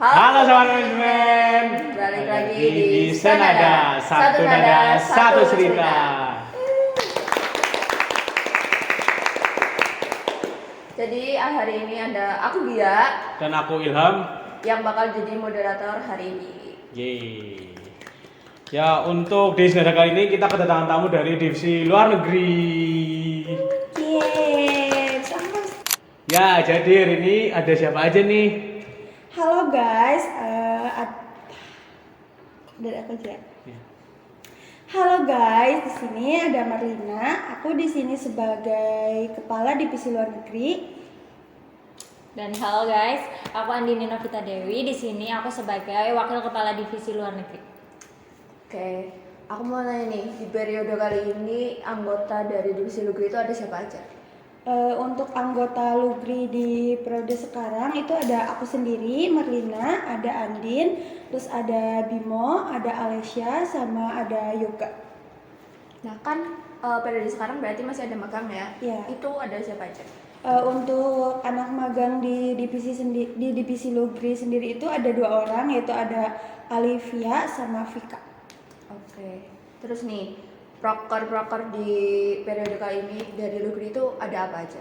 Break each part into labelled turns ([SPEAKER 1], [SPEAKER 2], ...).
[SPEAKER 1] Halo sobat manajemen,
[SPEAKER 2] balik lagi
[SPEAKER 1] di Senada, satu nada, satu cerita.
[SPEAKER 2] Jadi hari ini ada aku Gia
[SPEAKER 1] Dan aku Ilham
[SPEAKER 2] yang bakal jadi moderator hari ini.
[SPEAKER 1] Yeay. Ya, untuk di Senada kali ini kita kedatangan tamu dari divisi luar negeri.
[SPEAKER 3] Yeay, sama.
[SPEAKER 1] Ya, jadi hari ini ada siapa aja nih?
[SPEAKER 3] Halo guys, dari aku aja.
[SPEAKER 1] Ya.
[SPEAKER 3] Halo guys, di sini ada Marlina. Aku di sini sebagai kepala divisi luar negeri.
[SPEAKER 4] Dan halo guys, aku Andini Novita Dewi. Di sini aku sebagai wakil kepala divisi luar negeri.
[SPEAKER 2] Oke, aku mau nanya nih, di periode kali ini anggota dari divisi luar negeri itu ada siapa aja?
[SPEAKER 3] Untuk anggota Lugri di periode sekarang itu ada aku sendiri, Marlina, ada Andin, terus ada Bimo, ada Alessia, sama ada Yoga.
[SPEAKER 2] Nah kan periode sekarang berarti masih ada magang ya?
[SPEAKER 3] Iya.
[SPEAKER 2] Itu ada siapa aja?
[SPEAKER 3] Untuk anak magang di divisi Lugri sendiri itu ada 2 orang, yaitu ada Alivia sama Vika.
[SPEAKER 2] Oke, terus nih proker di periode kali ini dari luar negeri itu ada apa aja?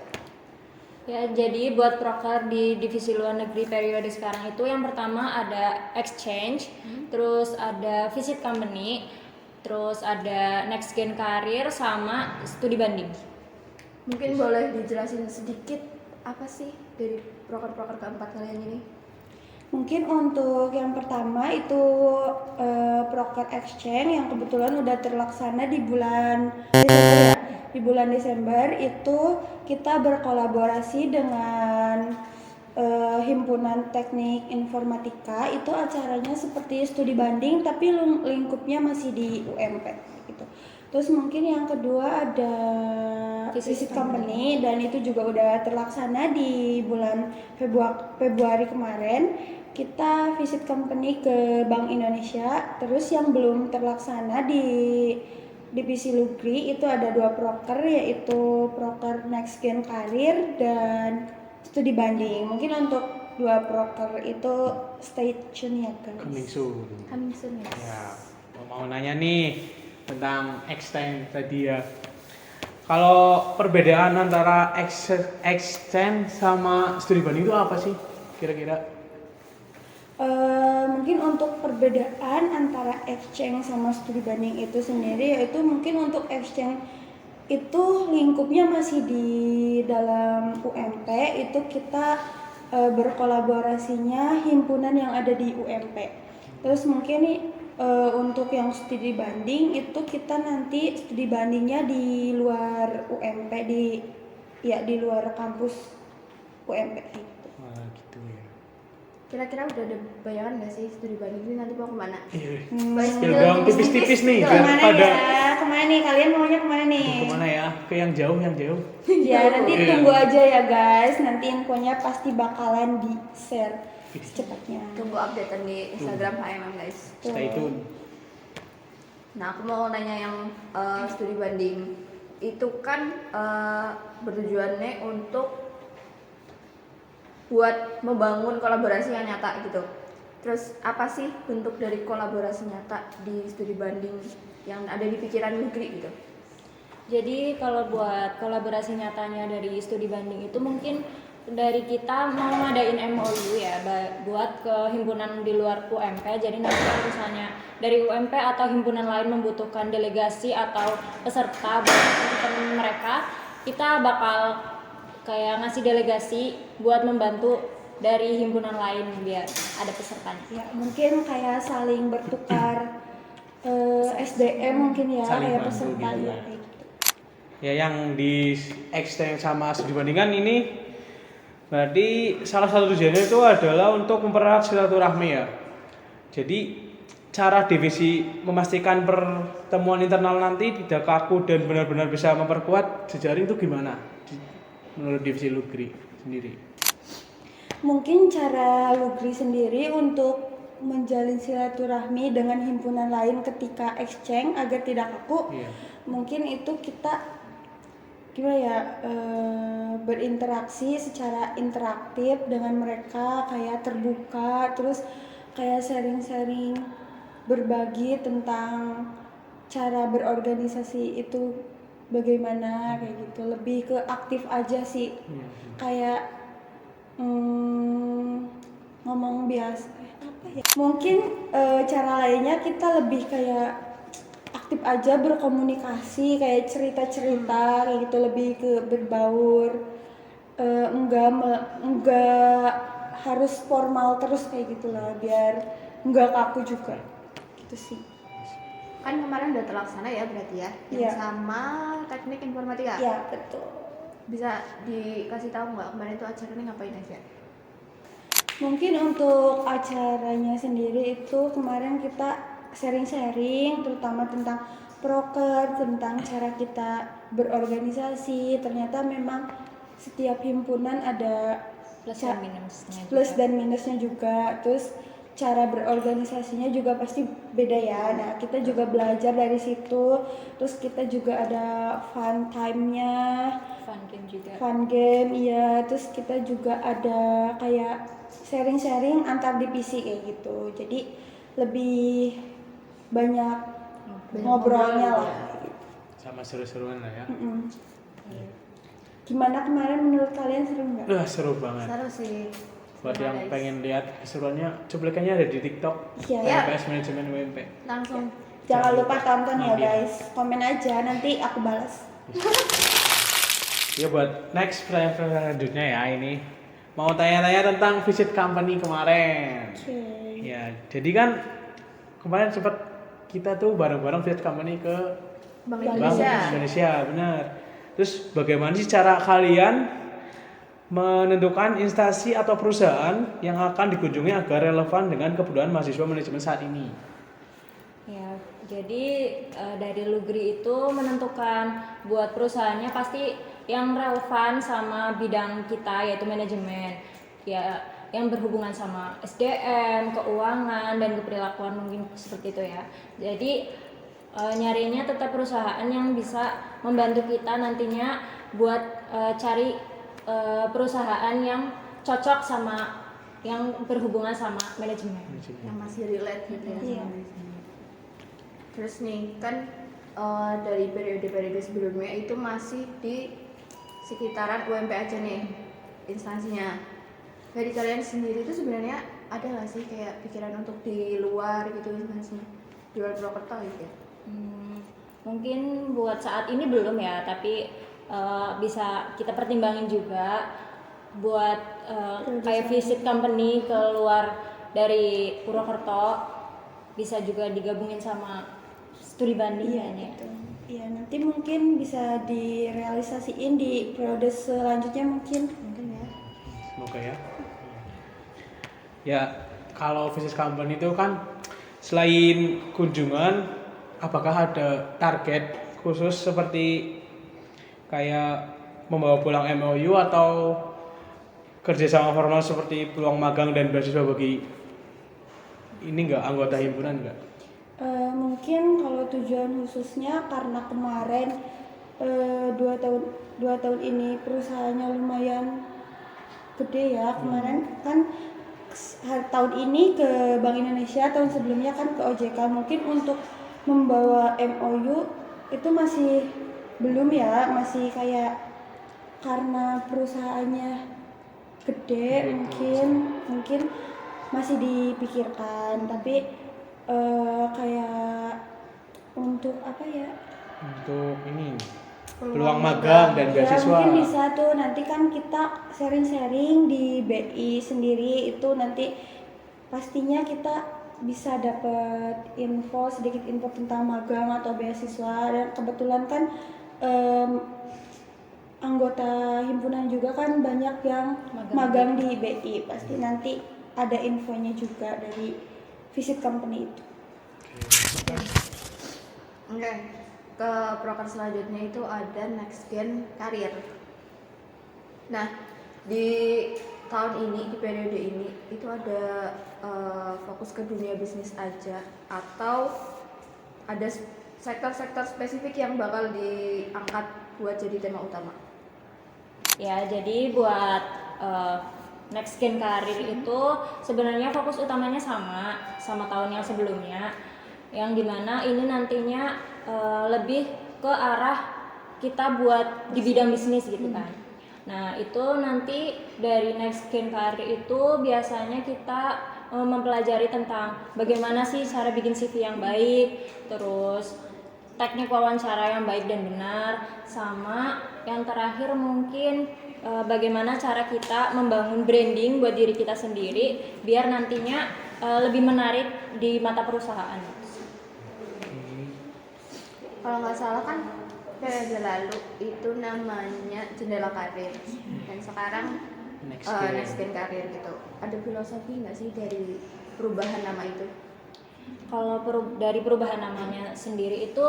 [SPEAKER 4] Ya, jadi buat proker di divisi luar negeri periode sekarang itu yang pertama ada exchange, terus ada visit company, terus ada next gen career sama studi banding.
[SPEAKER 2] Mungkin boleh dijelasin sedikit apa sih dari proker keempat kalian ini?
[SPEAKER 3] Mungkin untuk yang pertama itu proker exchange yang kebetulan udah terlaksana di bulan Desember ya. Di bulan Desember itu kita berkolaborasi dengan himpunan teknik informatika. Itu acaranya seperti studi banding tapi lingkupnya masih di UMP gitu. Terus mungkin yang kedua ada visit company dan itu juga udah terlaksana di bulan Februari kemarin. Kita visit company ke Bank Indonesia. Terus yang belum terlaksana di divisi Lugri itu ada 2 proker, yaitu proker next gen career dan studi banding. Mungkin untuk 2 proker itu stay tune ya guys.
[SPEAKER 1] Coming soon.
[SPEAKER 2] ya.
[SPEAKER 1] Ya, mau nanya nih tentang extend tadi ya. Kalau perbedaan antara extend sama studi banding itu apa sih kira-kira?
[SPEAKER 3] Mungkin untuk perbedaan antara exchange sama studi banding itu sendiri, yaitu mungkin untuk exchange itu lingkupnya masih di dalam UMP. Itu kita berkolaborasinya himpunan yang ada di UMP. Terus mungkin untuk yang studi banding itu kita nanti studi bandingnya di luar UMP, di luar kampus UMP gitu.
[SPEAKER 1] Wah, gitu ya.
[SPEAKER 2] Kira-kira udah ada bayangan nggak sih studi banding ini nanti mau kemana?
[SPEAKER 1] Spill dong tipis-tipis nih biar
[SPEAKER 3] Kemana
[SPEAKER 1] pada
[SPEAKER 3] ya? Kemana nih? Kalian maunya kemana nih?
[SPEAKER 1] kemana ya? Ke yang jauh.
[SPEAKER 3] Ya nanti
[SPEAKER 1] Iya.
[SPEAKER 3] tunggu aja ya guys. Nanti infonya pasti bakalan di share secepatnya.
[SPEAKER 2] Tunggu updatean di Instagram HMM guys.
[SPEAKER 1] Stay tune.
[SPEAKER 2] Nah aku mau nanya yang studi banding itu kan bertujuannya untuk buat membangun kolaborasi yang nyata gitu. Terus apa sih bentuk dari kolaborasi nyata di studi banding yang ada di pikiran negeri gitu?
[SPEAKER 4] Jadi kalau buat kolaborasi nyatanya dari studi banding itu mungkin dari kita mau ngadain MOU ya buat ke himpunan di luar UMP. Jadi nanti kalau misalnya dari UMP atau himpunan lain membutuhkan delegasi atau peserta buat event mereka, kita bakal kayak ngasih delegasi buat membantu dari himpunan lain biar ada pesertanya.
[SPEAKER 3] Ya mungkin kayak saling bertukar SDM mungkin ya,
[SPEAKER 1] Saling
[SPEAKER 3] kayak
[SPEAKER 1] bantu
[SPEAKER 3] peserta
[SPEAKER 1] gitu
[SPEAKER 3] ya.
[SPEAKER 1] ya.
[SPEAKER 3] Kayak gitu.
[SPEAKER 1] Ya, yang di extend sama studi bandingan ini berarti salah satu tujuannya itu adalah untuk mempererat silaturahmi ya. Jadi cara divisi memastikan pertemuan internal nanti tidak kaku dan benar-benar bisa memperkuat jejaring itu gimana? Menurut divisi Lugri sendiri.
[SPEAKER 3] Mungkin cara Lugri sendiri untuk menjalin silaturahmi dengan himpunan lain ketika exchange agar tidak kaku.
[SPEAKER 1] Iya.
[SPEAKER 3] Mungkin itu kita gimana ya, berinteraksi secara interaktif dengan mereka, kayak terbuka, terus kayak sharing-sharing, berbagi tentang cara berorganisasi itu bagaimana, kayak gitu. Lebih ke aktif aja sih, kayak ngomong biasa, apa ya, mungkin cara lainnya kita lebih kayak aktif aja berkomunikasi, kayak cerita-cerita kayak gitu, lebih ke berbaur. Enggak harus formal terus kayak gitulah, biar enggak kaku juga gitu sih.
[SPEAKER 2] Kan kemarin udah terlaksana ya berarti ya, yang
[SPEAKER 3] Iya.
[SPEAKER 2] sama teknik informatika.
[SPEAKER 3] Ya betul.
[SPEAKER 2] Bisa dikasih tahu nggak kemarin tuh acaranya ngapain aja?
[SPEAKER 3] Mungkin untuk acaranya sendiri itu kemarin kita sharing-sharing terutama tentang proker, tentang cara kita berorganisasi. Ternyata memang setiap himpunan ada
[SPEAKER 4] Plus dan minusnya
[SPEAKER 3] plus
[SPEAKER 4] juga.
[SPEAKER 3] dan minusnya juga. Terus cara berorganisasinya juga pasti beda ya. Nah, kita juga belajar dari situ. Terus kita juga ada fun time-nya,
[SPEAKER 4] Fun game juga.
[SPEAKER 3] fun game, iya. Terus kita juga ada kayak sharing-sharing antar divisi kayak gitu. Jadi lebih banyak ngobrolnya lah.
[SPEAKER 1] Sama seru-seruan lah ya.
[SPEAKER 3] Mm-mm. Gimana kemarin menurut kalian, seru nggak?
[SPEAKER 1] Wah, seru banget.
[SPEAKER 2] Seru sih.
[SPEAKER 1] Buat
[SPEAKER 2] Seru,
[SPEAKER 1] yang
[SPEAKER 2] guys.
[SPEAKER 1] pengen lihat keseruannya, cuplikannya ada di TikTok.
[SPEAKER 3] Iya.
[SPEAKER 2] Ya.
[SPEAKER 1] MPS Manajemen UMP.
[SPEAKER 2] Langsung.
[SPEAKER 3] Jangan lupa tonton ya
[SPEAKER 1] Mampir.
[SPEAKER 3] guys. Komen aja nanti aku balas.
[SPEAKER 1] Ya buat next pertanyaan selanjutnya ya, ini mau tanya-tanya tentang visit company kemarin.
[SPEAKER 3] Oke.
[SPEAKER 1] Ya, jadi kan kemarin sempat kita tuh bareng-bareng visit company ke
[SPEAKER 2] Bank
[SPEAKER 3] Bank
[SPEAKER 1] Bank
[SPEAKER 2] Indonesia.
[SPEAKER 1] Indonesia, benar. Terus bagaimana sih cara kalian menentukan instansi atau perusahaan yang akan dikunjungi agar relevan dengan kebutuhan mahasiswa manajemen saat ini?
[SPEAKER 4] Ya, jadi dari Lugri itu menentukan buat perusahaannya pasti yang relevan sama bidang kita, yaitu manajemen. Ya, yang berhubungan sama SDM, keuangan, dan keperilakuan, mungkin seperti itu ya. Jadi nyarinya tetap perusahaan yang bisa membantu kita nantinya buat cari perusahaan yang cocok sama yang berhubungan sama manajemen.
[SPEAKER 2] Yang masih relate gitu ya.
[SPEAKER 3] Iya.
[SPEAKER 2] sama biasanya. Terus nih kan dari periode-periode sebelumnya itu masih di sekitaran UMP aja nih instansinya. Dari kalian sendiri itu sebenarnya ada nggak sih kayak pikiran untuk di luar gitu instansinya, di luar Purwokerto gitu ya?
[SPEAKER 4] Mungkin buat saat ini belum ya, tapi bisa kita pertimbangin juga buat kayak visit company ke luar dari Purwokerto, bisa juga digabungin sama studi banding
[SPEAKER 3] Iya
[SPEAKER 4] kayaknya.
[SPEAKER 3] gitu. Iya, nanti mungkin bisa direalisasiin di periode selanjutnya mungkin.
[SPEAKER 2] Mungkin ya.
[SPEAKER 1] Semoga ya. Ya, kalau visit company itu kan selain kunjungan, apakah ada target khusus seperti kayak membawa pulang MOU atau kerjasama formal seperti peluang magang dan beasiswa bagi ini enggak anggota himpunan enggak?
[SPEAKER 3] Mungkin kalau tujuan khususnya karena kemarin 2 tahun ini perusahaannya lumayan gede ya. Kemarin kan tahun ini ke Bank Indonesia, tahun sebelumnya kan ke OJK. Mungkin untuk membawa MOU itu masih belum ya, masih kayak karena perusahaannya gede, mungkin masih dipikirkan. Tapi kayak untuk apa ya,
[SPEAKER 1] Untuk ini
[SPEAKER 2] Peluang
[SPEAKER 1] peluang magang dan
[SPEAKER 3] ya
[SPEAKER 1] beasiswa.
[SPEAKER 3] mungkin bisa tuh nanti kan kita sharing-sharing di BI sendiri, itu nanti pastinya kita bisa dapat sedikit info tentang magang atau beasiswa. Dan kebetulan kan anggota himpunan juga kan banyak yang magang di BI, pasti nanti ada infonya juga dari visit company itu.
[SPEAKER 2] Oke. Ke proker selanjutnya itu ada next gen karir. Nah, di tahun ini, di periode ini itu ada fokus ke dunia bisnis aja atau ada sektor-sektor spesifik yang bakal diangkat buat jadi tema utama?
[SPEAKER 4] Ya, jadi buat Next Gen Karir itu sebenarnya fokus utamanya sama tahun yang sebelumnya, yang dimana ini nantinya lebih ke arah kita buat di bidang bisnis gitu kan. Nah, itu nanti dari Next Gen Karir itu biasanya kita mempelajari tentang bagaimana sih cara bikin CV yang baik, terus teknik wawancara yang baik dan benar, sama yang terakhir mungkin bagaimana cara kita membangun branding buat diri kita sendiri biar nantinya lebih menarik di mata perusahaan.
[SPEAKER 2] Kalau nggak salah kan periode lalu itu namanya jendela karir dan sekarang Next Gen Karir gitu. Ada filosofi nggak sih dari perubahan nama itu?
[SPEAKER 4] Kalau dari perubahan namanya sendiri itu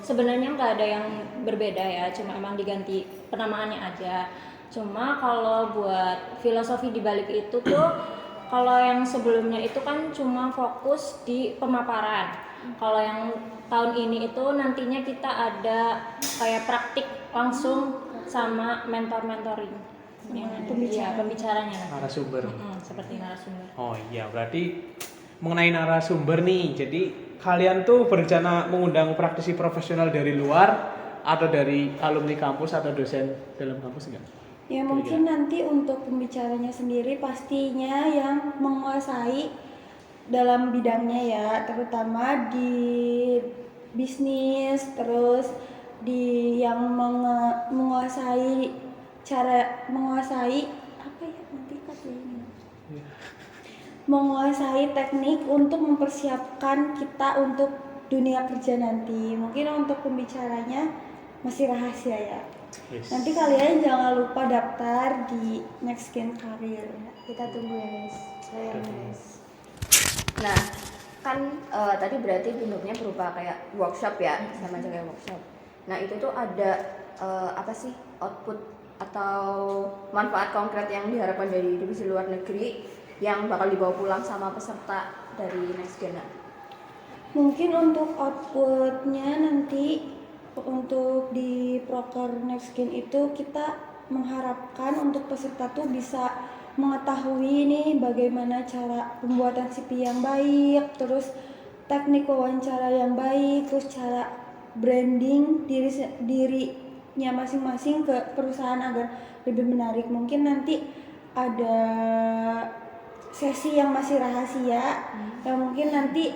[SPEAKER 4] sebenarnya nggak ada yang berbeda ya, cuma emang diganti penamaannya aja. Cuma kalau buat filosofi di balik itu tuh kalau yang sebelumnya itu kan cuma fokus di pemaparan. Kalau yang tahun ini itu nantinya kita ada kayak praktik langsung sama mentoring yang pembicaranya.
[SPEAKER 1] Narasumber.
[SPEAKER 4] Seperti narasumber.
[SPEAKER 1] Oh iya, berarti mengenai narasumber nih. Jadi kalian tuh berencana mengundang praktisi profesional dari luar atau dari alumni kampus atau dosen dalam kampus enggak?
[SPEAKER 3] Ya mungkin nanti untuk pembicaranya sendiri pastinya yang menguasai dalam bidangnya ya, terutama di bisnis, terus di yang menguasai apa ya nanti katanya, menguasai teknik untuk mempersiapkan kita untuk dunia kerja nanti. Mungkin untuk pembicaranya masih rahasia ya.
[SPEAKER 1] Yes.
[SPEAKER 3] Nanti kalian jangan lupa daftar di Next Gen Karir.
[SPEAKER 2] Kita tunggu ya guys. Nah kan tadi berarti bentuknya berupa kayak workshop ya, sama aja kayak workshop. Nah itu tuh ada apa sih output atau manfaat konkret yang diharapkan dari divisi luar negeri yang bakal dibawa pulang sama peserta dari Next Gen?
[SPEAKER 3] Mungkin untuk outputnya nanti untuk di proker Next Gen itu kita mengharapkan untuk peserta tuh bisa mengetahui nih bagaimana cara pembuatan CV yang baik, terus teknik wawancara yang baik, terus cara branding dirinya masing-masing ke perusahaan agar lebih menarik. Mungkin nanti ada sesi yang masih rahasia yang mungkin nanti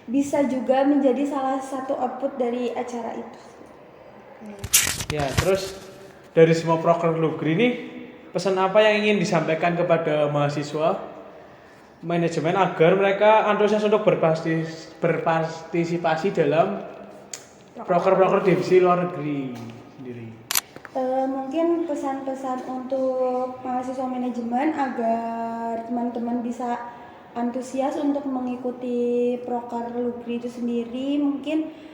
[SPEAKER 3] bisa juga menjadi salah satu output dari acara itu.
[SPEAKER 1] Ya, terus dari semua proker Lugri ini pesan apa yang ingin disampaikan kepada mahasiswa manajemen agar mereka antusias untuk berpartisipasi dalam proker-proker divisi luar negeri sendiri?
[SPEAKER 3] Mungkin pesan-pesan untuk mahasiswa manajemen agar teman-teman bisa antusias untuk mengikuti proker Lugri itu sendiri. Mungkin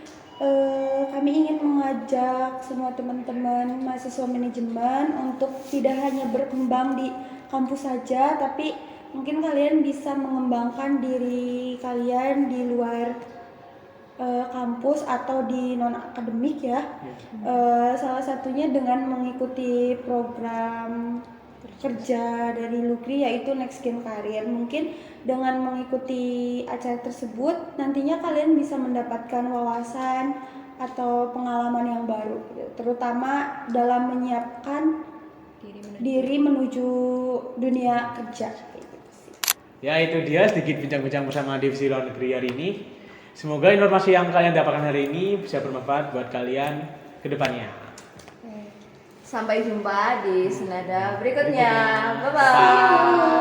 [SPEAKER 3] kami ingin mengajak semua teman-teman mahasiswa manajemen untuk tidak hanya berkembang di kampus saja, tapi mungkin kalian bisa mengembangkan diri kalian di luar kampus atau di non akademik ya. Salah satunya dengan mengikuti program kerja dari Lugri yaitu Next Gen Karir. Mungkin dengan mengikuti acara tersebut nantinya kalian bisa mendapatkan wawasan atau pengalaman yang baru, terutama dalam menyiapkan diri menuju dunia kerja.
[SPEAKER 1] Ya, itu dia sedikit bincang-bincang bersama divisi luar negeri hari ini. Semoga informasi yang kalian dapatkan hari ini bisa bermanfaat buat kalian ke depannya.
[SPEAKER 2] Sampai jumpa di senada berikutnya. Bye-bye.